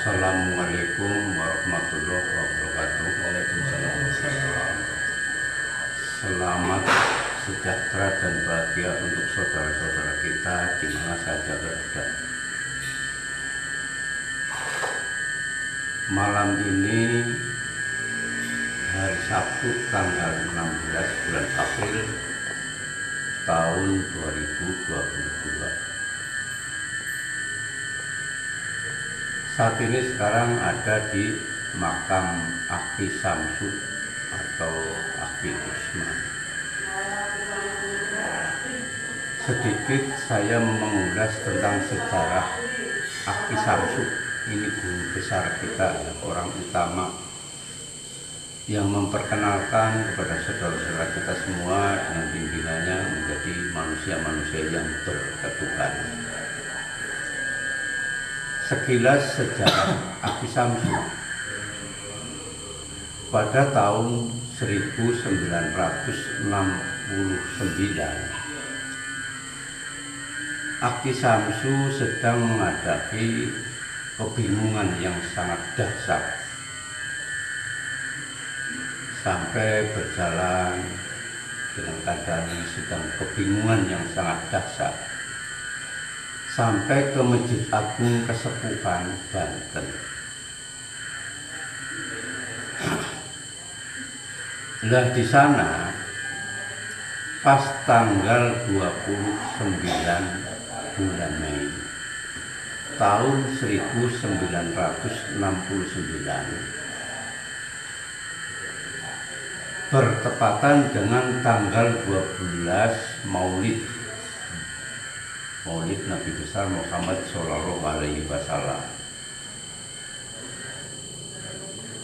Assalamualaikum warahmatullahi wabarakatuh. Waalaikumsalam. Selamat sejahtera dan bahagia untuk saudara-saudara kita di mana saja berada. Malam ini hari Sabtu tanggal 16 bulan April tahun 2022. Saat ini sekarang ada di makam Aki Samsu atau Aki Usman. Sedikit saya mengulas tentang sejarah Aki Samsu. Ini guru besar kita, orang utama yang memperkenalkan kepada saudara-saudara kita semua dengan bimbingannya menjadi manusia-manusia yang berketuhanan. Sekilas sejarah Aki Samsu. Pada tahun 1969, Aki Samsu sedang menghadapi kebingungan yang sangat dahsyat. Sampai berjalan dengan keadaan sedang kebingungan yang sangat dahsyat sampai ke Masjid Agung Kesepuhan Banten. Lah di sana pas tanggal 29 bulan Mei tahun 1969 bertepatan dengan tanggal 12 Maulid Nabi besar Muhammad Shallallahu Alaihi Wasallam.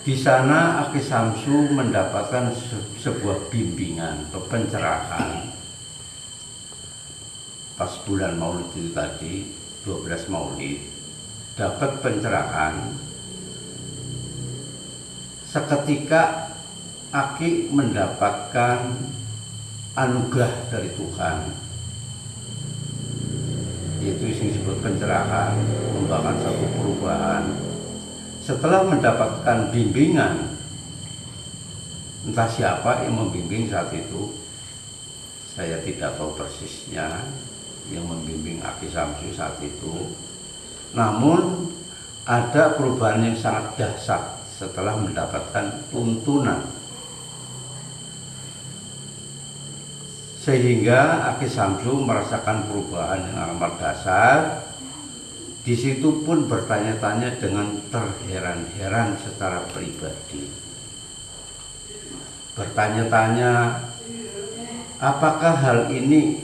Di sana Aki Samsu mendapatkan sebuah bimbingan atau pencerahan pas bulan Maulid itu tadi, 12 Maulid, dapat pencerahan. Seketika Aki mendapatkan anugerah dari Tuhan, yaitu yang disebut pencerahan, membawakan satu perubahan. Setelah mendapatkan bimbingan, entah siapa yang membimbing saat itu, saya tidak tahu persisnya yang membimbing Aki Samsu saat itu. Namun ada perubahan yang sangat dahsyat setelah mendapatkan tuntunan, sehingga Aki Samsu merasakan perubahan yang amat dahsyat. Di situ pun bertanya-tanya dengan terheran-heran secara pribadi. Bertanya-tanya, apakah hal ini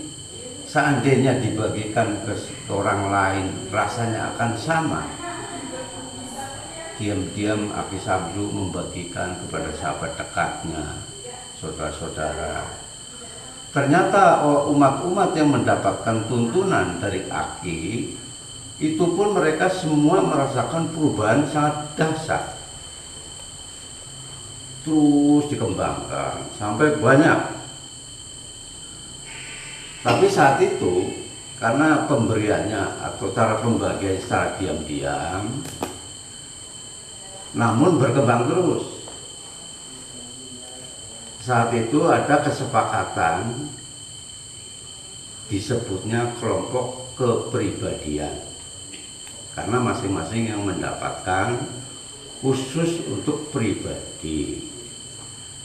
seandainya dibagikan ke orang lain rasanya akan sama? Diam-diam Aki Samsu membagikan kepada sahabat dekatnya, saudara-saudara. Ternyata umat-umat yang mendapatkan tuntunan dari Aki itu pun mereka semua merasakan perubahan sangat dahsyat. Terus dikembangkan sampai banyak. Tapi saat itu karena pemberiannya atau cara pembagian secara diam-diam, namun berkembang terus. Saat itu ada kesepakatan, disebutnya kelompok kepribadian, karena masing-masing yang mendapatkan khusus untuk pribadi.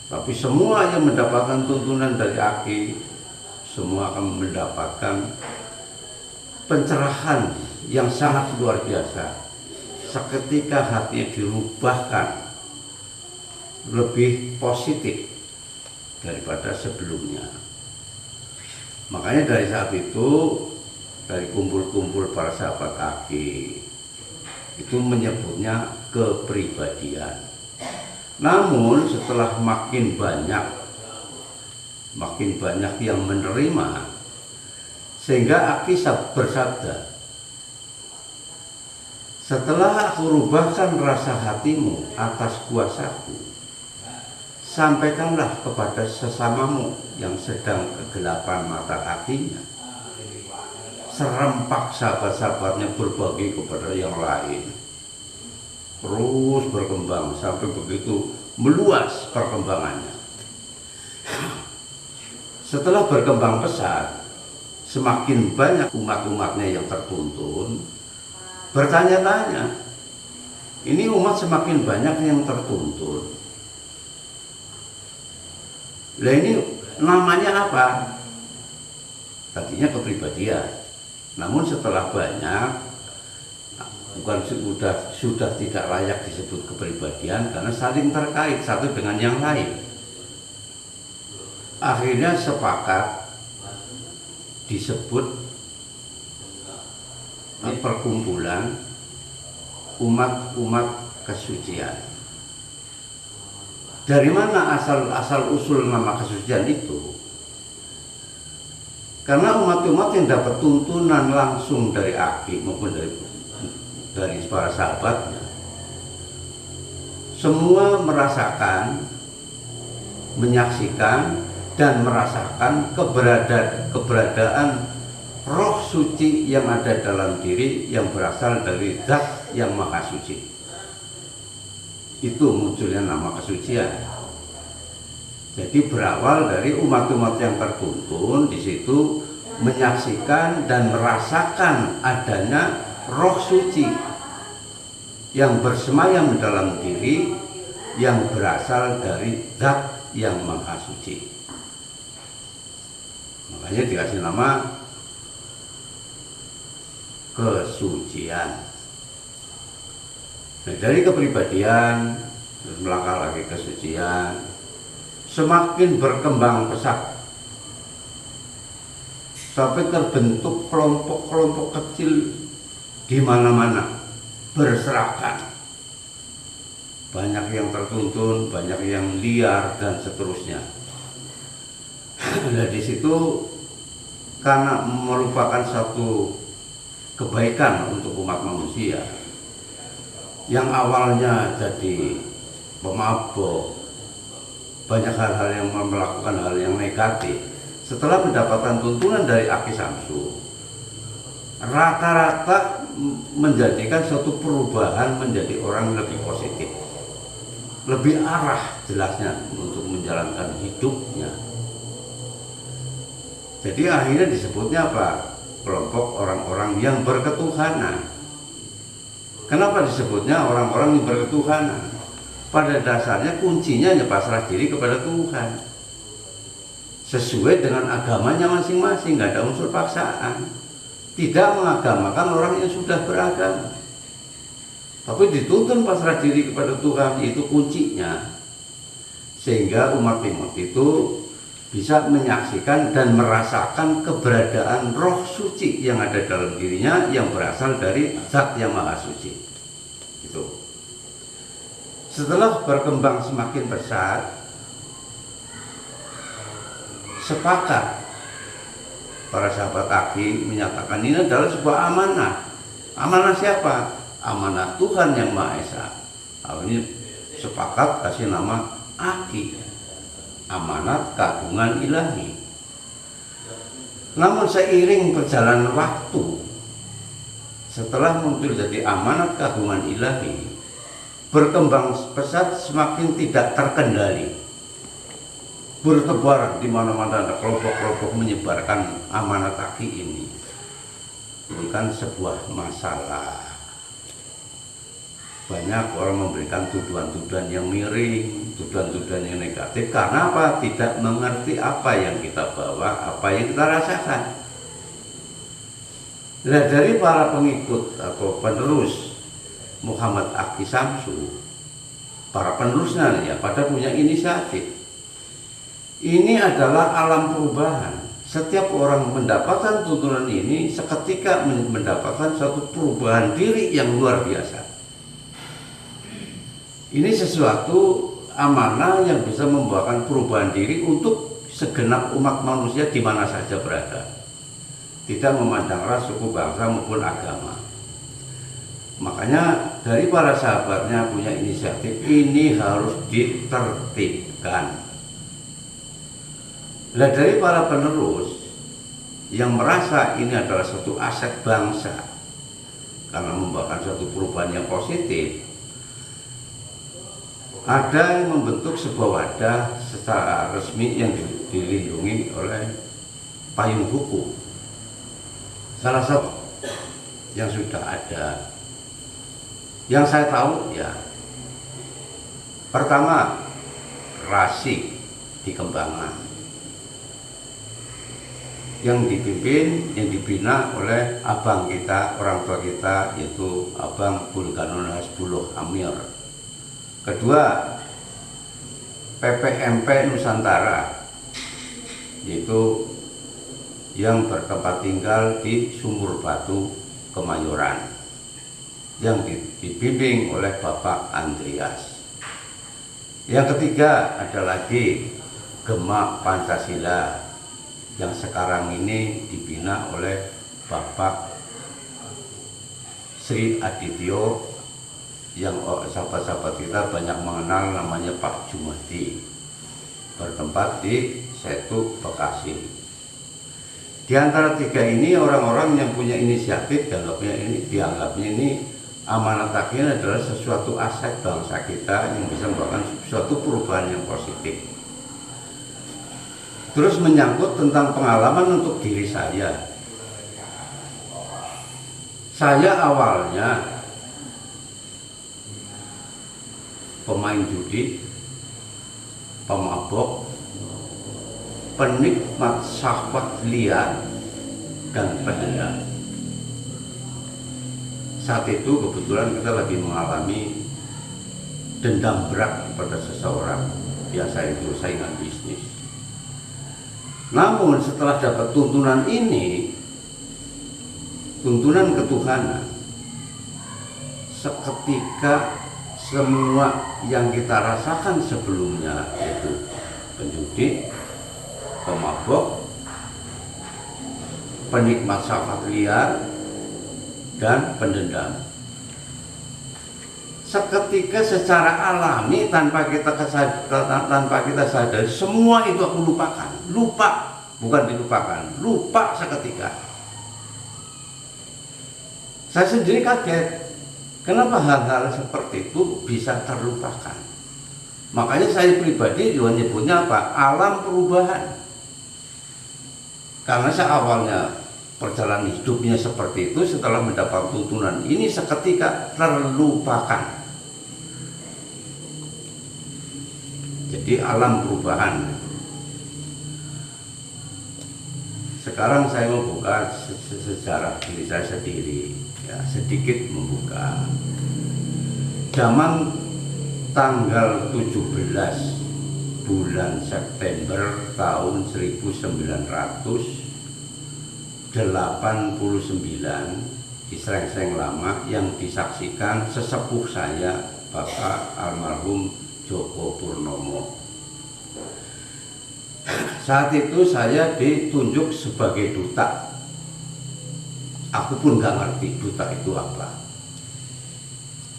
Tapi semua yang mendapatkan tuntunan dari Aki, semua akan mendapatkan pencerahan yang sangat luar biasa. Seketika hatinya dirubahkan lebih positif daripada sebelumnya. Makanya dari saat itu, dari kumpul-kumpul para sahabat Aki itu menyebutnya kepribadian. Namun setelah makin banyak yang menerima, sehingga Aki bersabda, setelah aku rubahkan rasa hatimu atas kuasaku, sampaikanlah kepada sesamamu yang sedang kegelapan mata hatinya. Serempak sahabat-sahabatnya berbagi kepada yang lain. terus berkembang sampai begitu meluas perkembangannya. Setelah berkembang pesat, semakin banyak umat-umatnya yang tertuntun, bertanya-tanya, ini umat semakin banyak yang tertuntun. Lah ini namanya apa? Tadinya kepribadian. Namun setelah banyak, bukan sudah tidak layak disebut kepribadian karena saling terkait satu dengan yang lain. Akhirnya sepakat disebut perkumpulan umat-umat kesucian. Dari mana asal usul nama kesucian itu? Karena umat-umat yang dapat tuntunan langsung dari Aki maupun dari para sahabatnya, semua merasakan, menyaksikan dan merasakan keberadaan roh suci yang ada dalam diri yang berasal dari Zat yang Maha Suci. Itu munculnya nama kesucian. Jadi berawal dari umat-umat yang tertuntun di situ menyaksikan dan merasakan adanya roh suci yang bersemayam dalam diri yang berasal dari Zat yang Maha Suci. Makanya dikasih nama kesucian. Nah, dari kepribadian terus melangkah lagi kesucian, semakin berkembang pesat sampai terbentuk kelompok-kelompok kecil di mana-mana berserakan. Banyak yang tertuntun, banyak yang liar dan seterusnya. Nah, di situ karena merupakan satu kebaikan untuk umat manusia yang awalnya jadi pemabuk, banyak hal-hal yang melakukan hal yang negatif. Setelah mendapatkan tuntunan dari Aki Samsu, rata-rata menjadikan suatu perubahan menjadi orang lebih positif, lebih arah jelasnya untuk menjalankan hidupnya. Jadi akhirnya disebutnya apa? Kelompok orang-orang yang berketuhanan. Kenapa disebutnya orang-orang yang berketuhanan? Pada dasarnya kuncinya hanya pasrah diri kepada Tuhan, sesuai dengan agamanya masing-masing, nggak ada unsur paksaan. Tidak mengagamakan orang yang sudah beragama, tapi dituntun pasrah diri kepada Tuhan, itu kuncinya. Sehingga umat itu bisa menyaksikan dan merasakan keberadaan roh suci yang ada dalam dirinya yang berasal dari Zat yang Maha Suci. Itu. Setelah berkembang semakin besar, sepakat para sahabat Aki menyatakan ini adalah sebuah amanah. Amanah siapa? Amanah Tuhan yang Maha Esa. Ini sepakat kasih nama Aki, amanat keagungan ilahi. Namun seiring perjalanan waktu, setelah muncul jadi amanat keagungan ilahi, berkembang pesat semakin tidak terkendali, bertebaran di mana-mana ada kelompok-kelompok menyebarkan amanat Aki ini. Bukan sebuah masalah. Banyak orang memberikan tuduhan-tuduhan yang miring, tuduhan-tuduhan yang negatif. Karena apa? Tidak mengerti apa yang kita bawa, apa yang kita rasakan. Nah, dari para pengikut atau penerus Muhammad Aki Samsu, para penerusnya ya, pada punya inisiatif. Ini adalah alam perubahan. Setiap orang mendapatkan tuntunan ini seketika mendapatkan suatu perubahan diri yang luar biasa. Ini sesuatu amanah yang bisa membawakan perubahan diri untuk segenap umat manusia di mana saja berada. Tidak memandang ras, suku, bangsa maupun agama. Makanya dari para sahabatnya punya inisiatif ini harus ditertibkan. Nah, dari para penerus yang merasa ini adalah suatu aset bangsa karena membawakan suatu perubahan yang positif, ada yang membentuk sebuah wadah secara resmi yang dilindungi oleh payung hukum. Salah satu yang sudah ada, yang saya tahu ya, pertama Rasik di Kembangan, yang dipimpin, yang dibina oleh abang kita, orang tua kita, yaitu Abang Bulganon Hasbullah Amir. Kedua, PPMP Nusantara, yaitu yang bertempat tinggal di Sumur Batu, Kemayoran, yang dibimbing oleh Bapak Andreas. Yang ketiga ada lagi Gema Pancasila, yang sekarang ini dibina oleh Bapak Sri Adityo, yang sahabat-sahabat kita banyak mengenal namanya Pak Jumadi, bertempat di Setu, Bekasi. Di antara tiga ini orang-orang yang punya inisiatif, dianggapnya ini amanat akhirnya adalah sesuatu aset bangsa kita yang bisa membawa suatu perubahan yang positif. Terus menyangkut tentang pengalaman untuk diri saya. Saya awalnya pemain judi, pemabok, penikmat syahwat liar, dan pendendam. Saat itu kebetulan kita lagi mengalami dendam berat kepada seseorang, biasa itu saingan bisnis. Namun setelah dapat tuntunan ini, tuntunan ketuhanan, seketika semua yang kita rasakan sebelumnya, yaitu penjudi, pemabok, penikmat syahwat liar, dan pendendam, seketika secara alami tanpa kita sadari, semua itu aku lupakan. Lupa, bukan dilupakan, lupa seketika. Saya sendiri kaget, kenapa hal-hal seperti itu bisa terlupakan. Makanya saya pribadi juga nyebutnya apa? Alam perubahan. Karena saya awalnya perjalanan hidupnya seperti itu, setelah mendapat tuntunan ini seketika terlupakan. Jadi alam perubahan. Sekarang saya membuka sejarah diri saya sendiri, ya, sedikit membuka. Zaman tanggal 17 bulan September tahun 1989 di Srengseng Lama, yang disaksikan sesepuh saya Bapak almarhum Joko Purnomo. Saat itu saya ditunjuk sebagai duta. Aku pun nggak ngerti duta itu apa,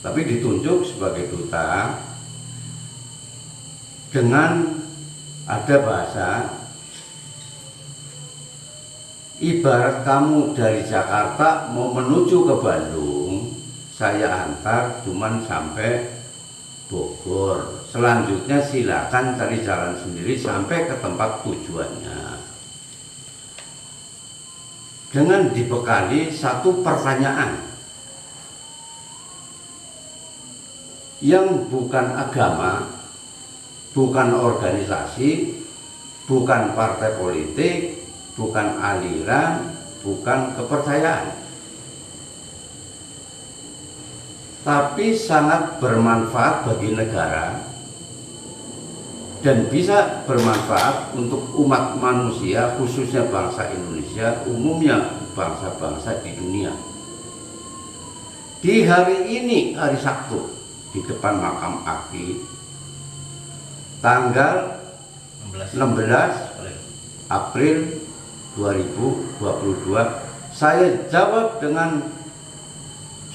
tapi ditunjuk sebagai duta dengan ada bahasa, ibarat kamu dari Jakarta mau menuju ke Bandung, saya antar cuman sampai Bogor. Selanjutnya silakan cari jalan sendiri sampai ke tempat tujuannya. Dengan dibekali satu pertanyaan yang bukan agama, bukan organisasi, bukan partai politik, bukan aliran, bukan kepercayaan, tapi sangat bermanfaat bagi negara dan bisa bermanfaat untuk umat manusia, khususnya bangsa Indonesia, umumnya bangsa-bangsa di dunia. Di hari ini, hari Sabtu, di depan makam Aki, tanggal 16 April 2022, saya jawab dengan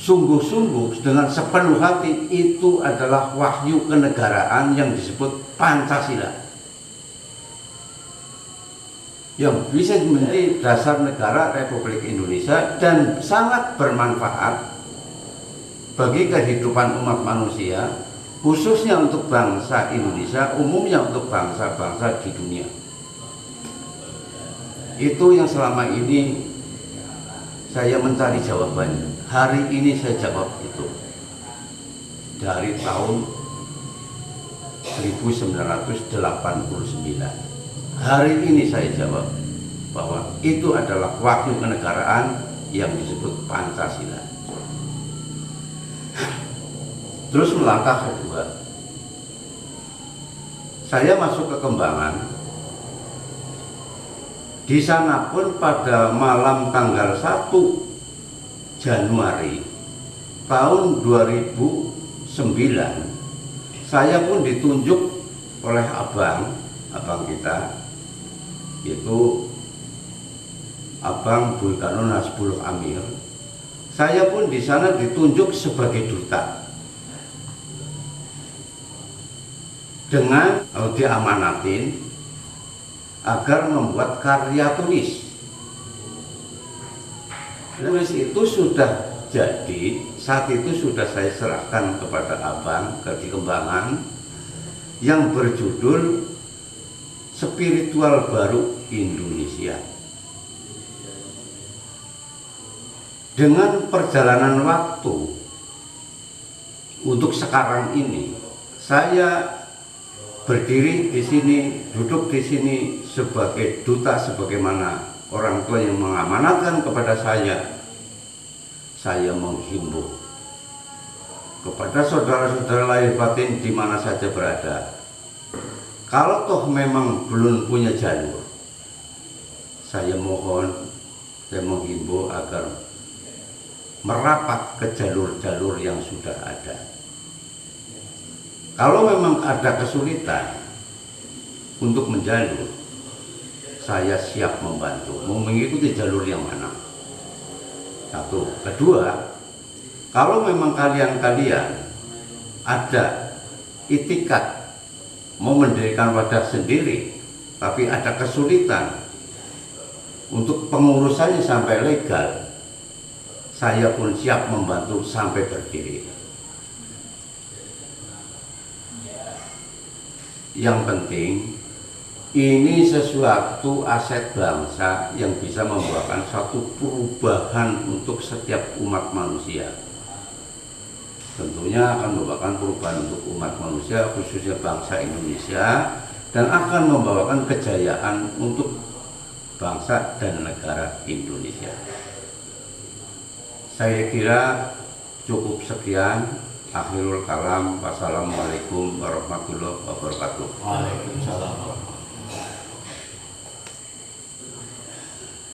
sungguh-sungguh, dengan sepenuh hati, itu adalah wahyu kenegaraan yang disebut Pancasila, yang bisa menjadi dasar negara Republik Indonesia dan sangat bermanfaat bagi kehidupan umat manusia khususnya untuk bangsa Indonesia, umumnya untuk bangsa-bangsa di dunia. Itu yang selama ini saya mencari jawabannya. Hari ini saya jawab itu. Dari tahun 1989. Hari ini saya jawab bahwa itu adalah wahyu kenegaraan yang disebut Pancasila. Terus melangkah kedua, saya masuk ke Kembangan. Di sana pun pada malam tanggal 1 Januari tahun 2009, saya pun ditunjuk oleh abang kita, yaitu Abang Bulkanun Hasbul Amir. Saya pun di sana ditunjuk sebagai duta dengan diamanatin agar membuat karya tulis. Tulis itu sudah jadi, saat itu sudah saya serahkan kepada abang di Kembangan yang berjudul Spiritual Baru Indonesia. Dengan perjalanan waktu untuk sekarang ini, saya berdiri di sini, duduk di sini sebagai duta, sebagaimana orang tua yang mengamanatkan kepada saya. Saya menghimbau kepada saudara-saudara lahir batin di mana saja berada, kalau toh memang belum punya jalur, saya mohon, saya menghimbau agar merapat ke jalur-jalur yang sudah ada. Kalau memang ada kesulitan untuk menjalur, saya siap membantu. Mau mengikuti jalur yang mana? Satu. Kedua, kalau memang kalian ada itikat mau mendirikan wadah sendiri, tapi ada kesulitan untuk pengurusannya sampai legal, saya pun siap membantu sampai berdiri. Yang penting, ini sesuatu aset bangsa yang bisa membawakan satu perubahan untuk setiap umat manusia. Tentunya akan membawakan perubahan untuk umat manusia, khususnya bangsa Indonesia, dan akan membawakan kejayaan untuk bangsa dan negara Indonesia. Saya kira cukup sekian. Akhirul kalam. Wassalamualaikum warahmatullahi wabarakatuh. Waalaikumsalam.